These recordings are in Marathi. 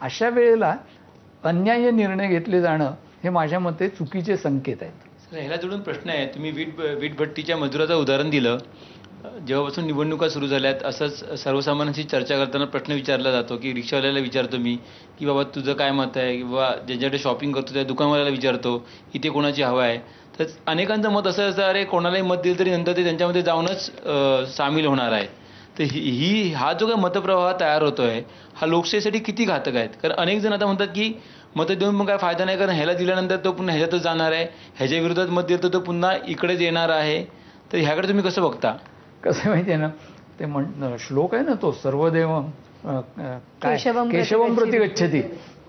अशा वेळेला अन्याय्य निर्णय घेतले जाणं हे माझ्या मते चुकीचे संकेत आहेत. सर, ह्याला जोडून प्रश्न आहे, तुम्ही वीटभट्टीच्या मजुराचं उदाहरण दिलं. जेव्हापासून निवडणुका सुरू झाल्यात असंच सर्वसामान्यांशी चर्चा करताना प्रश्न विचारला जातो की रिक्षावाल्याला विचारतो मी की बाबा तुझं काय मत आहे, किंवा ज्यांच्याकडे शॉपिंग करतो त्या दुकानवाल्याला विचारतो इथे कोणाची हवा आहे. तर अनेकांचं मत असं असतं, अरे कोणालाही मत दिलं तरी नंतर ते त्यांच्यामध्ये जाऊनच सामील होणार आहे. तर हा जो काही मतप्रवाह तयार होतोय हा लोकशाहीसाठी किती घातक आहे. कारण अनेक जण आता म्हणतात की मतं देऊन पण काय फायदा नाही, कारण ह्याला दिल्यानंतर तो पुन्हा ह्याच्यातच जाणार आहे, ह्याच्या विरोधात मत दिलं तर तो पुन्हा इकडेच येणार आहे. तर ह्याकडे तुम्ही कसं बघता? कसं माहिती आहे ना, ते श्लोक आहे ना तो सर्वदेव केशवम प्रति गच्छती,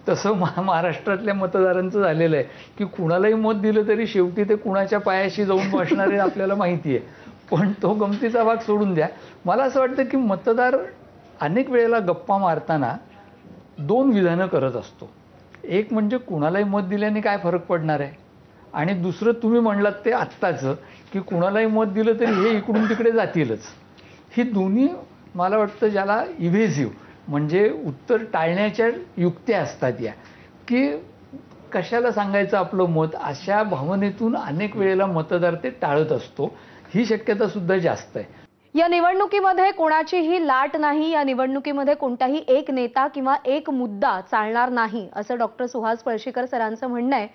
तसं महाराष्ट्रातल्या मतदारांचं झालेलं आहे की कुणालाही मत दिलं तरी शेवटी ते कुणाच्या पायाशी जाऊन बसणारे आपल्याला माहिती आहे. पण तो गमतीचा भाग सोडून द्या. मला असं वाटतं की मतदार अनेक वेळेला गप्पा मारताना दोन विधानं करत असतो. एक म्हणजे कुणालाही मत दिल्याने काय फरक पडणार आहे, आणि दुसरं तुम्ही म्हणलात ते आत्ताचं की कुणालाही मत दिलं तरी हे इकडून तिकडे जातीलच. ही दोन्ही मला वाटतं ज्याला इव्हेसिव्ह म्हणजे उत्तर टाळण्याच्या युक्त्या असतात या, की कशाला सांगायचं आपलं मत, अशा भावनेतून अनेक वेळेला मतदार ते टाळत असतो. ही शक्यता सुद्धा जास्त आहे. या निवडणुकीमध्ये कोणाचीही लाट नाही. या निवडणुकीमध्ये कोणताही एक नेता किंवा एक मुद्दा चालणार नाही असं डॉक्टर सुहास पळशीकर सरांचं म्हणणं आहे.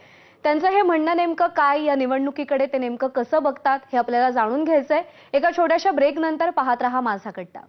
त्यांचं हे म्हणणं नेमकं काय, या निवडणुकीकडे ते नेमकं कसं बघतात हे आपल्याला जाणून घ्यायचंय. एका छोट्याशा ब्रेक नंतर पाहत रहा माझा कट्टा.